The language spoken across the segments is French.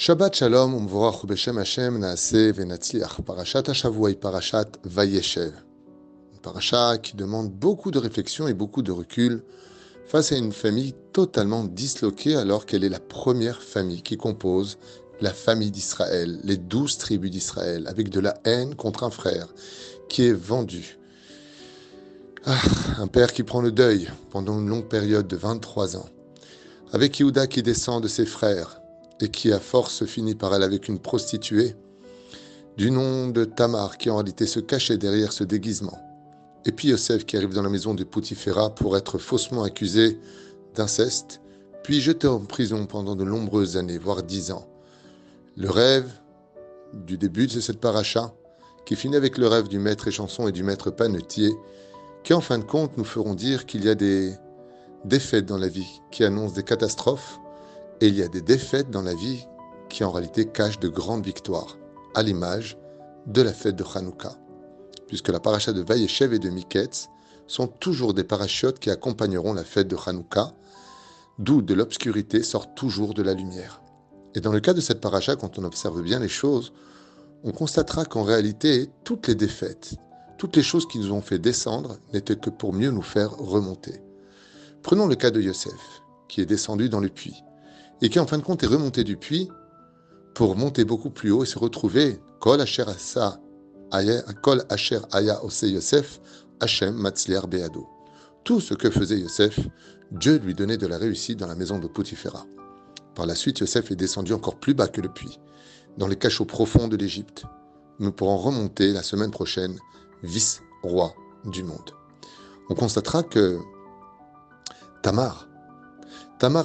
Shabbat Shalom Umvorach Beshem Hashem Naaseh Venatzliach. Parashat Hashavua et Parashat Vayeshev. Une parasha qui demande beaucoup de réflexion et beaucoup de recul face à une famille totalement disloquée alors qu'elle est la première famille qui compose la famille d'Israël, les 12 tribus d'Israël, avec de la haine contre un frère qui est vendu. Un père qui prend le deuil pendant une longue période de 23 ans, avec Yehuda qui descend de ses frères et qui à force finit par aller avec une prostituée du nom de Tamar qui en réalité se cachait derrière ce déguisement. Et puis Yosef qui arrive dans la maison de Poutiféra pour être faussement accusé d'inceste, puis jeté en prison pendant de nombreuses années, voire 10 ans. Le rêve du début de cette paracha, qui finit avec le rêve du maître échanson et du maître panetier, qui en fin de compte nous feront dire qu'il y a des défaites dans la vie qui annoncent des catastrophes, et il y a des défaites dans la vie qui en réalité cachent de grandes victoires, à l'image de la fête de Hanouka. Puisque la paracha de Vayeshev et de Miketz sont toujours des parachiotes qui accompagneront la fête de Hanouka, d'où de l'obscurité sort toujours de la lumière. Et dans le cas de cette paracha, quand on observe bien les choses, on constatera qu'en réalité, toutes les défaites, toutes les choses qui nous ont fait descendre n'étaient que pour mieux nous faire remonter. Prenons le cas de Yosef, qui est descendu dans le puits, et qui en fin de compte est remonté du puits pour monter beaucoup plus haut et se retrouver Kol Asher Aya Ose Yosef, Hashem Matzliar Beado. Tout ce que faisait Yosef, Dieu lui donnait de la réussite dans la maison de Poutiféra. Par la suite, Yosef est descendu encore plus bas que le puits, dans les cachots profonds de l'Égypte. Nous pourrons remonter la semaine prochaine, vice-roi du monde. On constatera que Tamar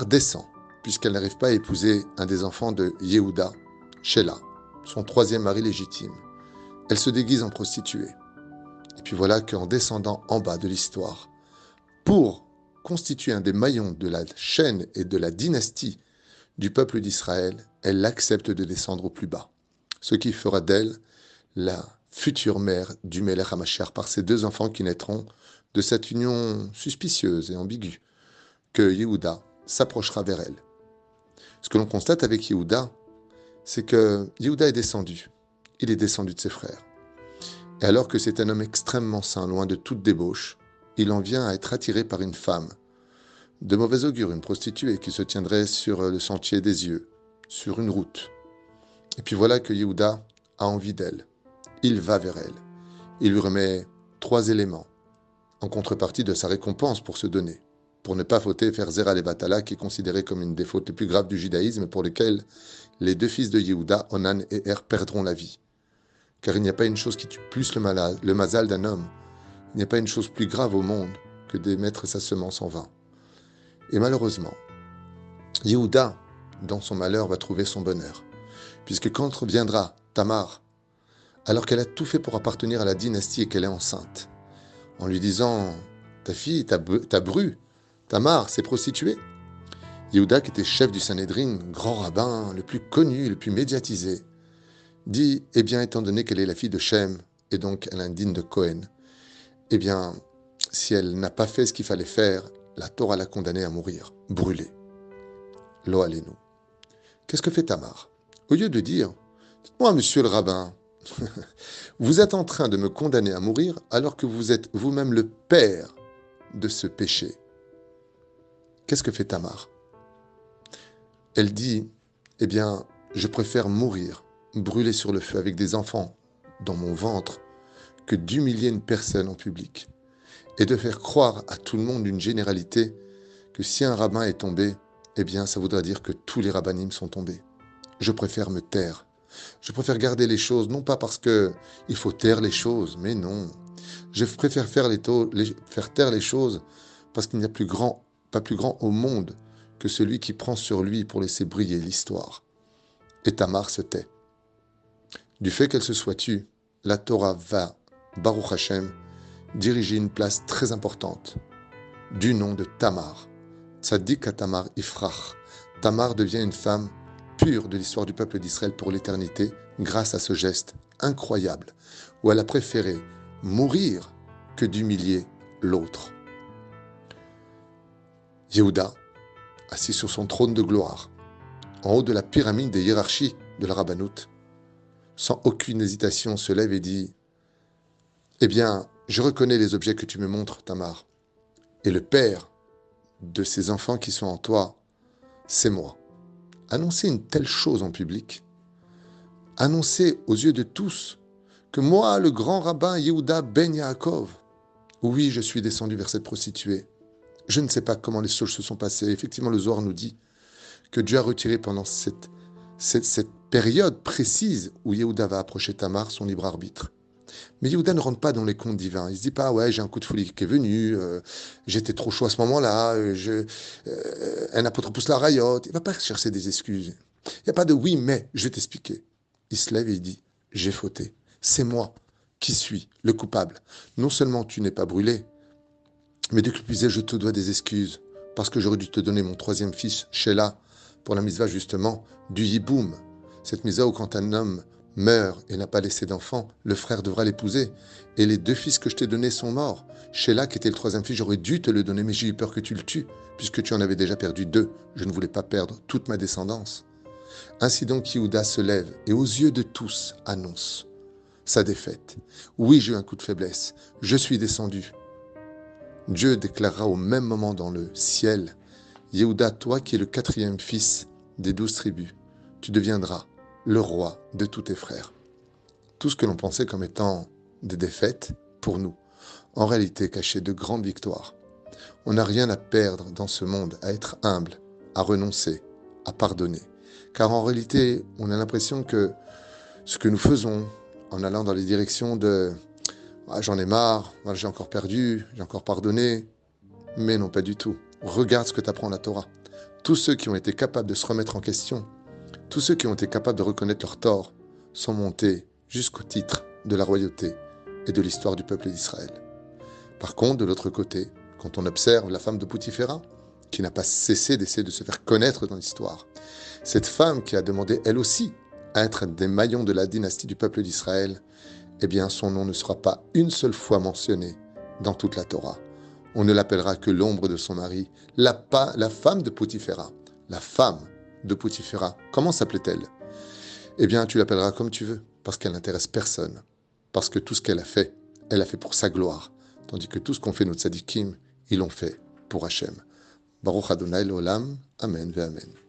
descend, puisqu'elle n'arrive pas à épouser un des enfants de Yehuda, Shelah, son troisième mari légitime. Elle se déguise en prostituée. Et puis voilà qu'en descendant en bas de l'histoire, pour constituer un des maillons de la chaîne et de la dynastie du peuple d'Israël, elle accepte de descendre au plus bas, ce qui fera d'elle la future mère du Melech HaMashiach par ses deux enfants qui naîtront de cette union suspicieuse et ambiguë, que Yehuda s'approchera vers elle. Ce que l'on constate avec Yehuda, c'est que Yehuda est descendu. Il est descendu de ses frères. Et alors que c'est un homme extrêmement saint, loin de toute débauche, il en vient à être attiré par une femme de mauvais augure, une prostituée qui se tiendrait sur le sentier des yeux, sur une route. Et puis voilà que Yehuda a envie d'elle. Il va vers elle. Il lui remet 3 éléments en contrepartie de sa récompense pour se donner, pour ne pas fauter, faire Zera Levatala, qui est considéré comme une des fautes les plus graves du judaïsme, pour lesquelles les 2 fils de Yehuda, Onan et Er, perdront la vie. Car il n'y a pas une chose qui tue plus le mazal d'un homme, il n'y a pas une chose plus grave au monde que d'émettre sa semence en vain. Et malheureusement, Yehuda, dans son malheur, va trouver son bonheur, puisque quand reviendra Tamar, alors qu'elle a tout fait pour appartenir à la dynastie et qu'elle est enceinte, en lui disant « Ta fille, ta bru, Tamar s'est prostituée », Yehuda, qui était chef du Sanhédrin, grand rabbin, le plus connu, le plus médiatisé, dit « Eh bien, étant donné qu'elle est la fille de Shem, et donc elle est indigne de Cohen, eh bien, si elle n'a pas fait ce qu'il fallait faire, la Torah l'a condamnée à mourir, brûlée. Lo alenu. » Qu'est-ce que fait Tamar? Au lieu de dire « Dites-moi, monsieur le rabbin, vous êtes en train de me condamner à mourir alors que vous êtes vous-même le père de ce péché. » Qu'est-ce que fait Tamar? Elle dit, eh bien, je préfère mourir, brûler sur le feu avec des enfants dans mon ventre, que d'humilier une personne en public et de faire croire à tout le monde d'une généralité que si un rabbin est tombé, eh bien, ça voudra dire que tous les rabbinim sont tombés. Je préfère me taire. Je préfère garder les choses, non pas parce qu'il faut taire les choses, mais non. Je préfère faire taire les choses parce qu'il n'y a pas plus grand au monde que celui qui prend sur lui pour laisser briller l'histoire. Et Tamar se tait. Du fait qu'elle se soit tue, la Torah va, Baruch Hashem, diriger une place très importante du nom de Tamar. Tzadik Tamar Ifrach. Tamar devient une femme pure de l'histoire du peuple d'Israël pour l'éternité grâce à ce geste incroyable où elle a préféré mourir que d'humilier l'autre. Yehuda, assis sur son trône de gloire, en haut de la pyramide des hiérarchies de la rabbanout, sans aucune hésitation, se lève et dit « Eh bien, je reconnais les objets que tu me montres, Tamar, et le père de ces enfants qui sont en toi, c'est moi. » Annoncer une telle chose en public, annoncer aux yeux de tous que moi, le grand rabbin Yehuda ben Yaakov, oui, je suis descendu vers cette prostituée. Je ne sais pas comment les choses se sont passées. Effectivement, le Zohar nous dit que Dieu a retiré pendant cette période précise où Yehuda va approcher Tamar son libre arbitre. Mais Yehuda ne rentre pas dans les comptes divins. Il ne se dit pas, ouais, j'ai un coup de folie qui est venu, j'étais trop chaud à ce moment-là, un apôtre pousse la rayotte. Il ne va pas chercher des excuses. Il n'y a pas de oui, mais je vais t'expliquer. Il se lève et il dit, j'ai fauté. C'est moi qui suis le coupable. Non seulement tu n'es pas brûlé, mais de plus je te dois des excuses, parce que j'aurais dû te donner mon troisième fils, Sheila, pour la mitzvah justement du Yiboum. Cette mitzvah où quand un homme meurt et n'a pas laissé d'enfant, le frère devra l'épouser. Et les deux fils que je t'ai donnés sont morts. Sheila, qui était le troisième fils, j'aurais dû te le donner, mais j'ai eu peur que tu le tues, puisque tu en avais déjà perdu 2. Je ne voulais pas perdre toute ma descendance. Ainsi donc, Yehuda se lève et aux yeux de tous annonce sa défaite. Oui, j'ai eu un coup de faiblesse. Je suis descendu. Dieu déclarera au même moment dans le ciel, Yehuda, toi qui es le 4e fils des 12 tribus, tu deviendras le roi de tous tes frères. Tout ce que l'on pensait comme étant des défaites, pour nous, en réalité caché de grandes victoires. On n'a rien à perdre dans ce monde, à être humble, à renoncer, à pardonner. Car en réalité, on a l'impression que ce que nous faisons en allant dans les directions de ah, j'en ai marre, j'ai encore perdu, j'ai encore pardonné. Mais non, pas du tout. Regarde ce que t'apprend la Torah. Tous ceux qui ont été capables de se remettre en question, tous ceux qui ont été capables de reconnaître leurs torts, sont montés jusqu'au titre de la royauté et de l'histoire du peuple d'Israël. Par contre, de l'autre côté, quand on observe la femme de Poutiféra, qui n'a pas cessé d'essayer de se faire connaître dans l'histoire, cette femme qui a demandé elle aussi à être des maillons de la dynastie du peuple d'Israël, eh bien son nom ne sera pas une seule fois mentionné dans toute la Torah. On ne l'appellera que l'ombre de son mari, la femme de Poutiféra. La femme de Poutiféra, comment s'appelait-elle? Eh bien, tu l'appelleras comme tu veux, parce qu'elle n'intéresse personne. Parce que tout ce qu'elle a fait pour sa gloire. Tandis que tout ce qu'ont fait nos tzadikim, ils l'ont fait pour Hachem. Baruch Adonai l'olam, Amen ve Amen.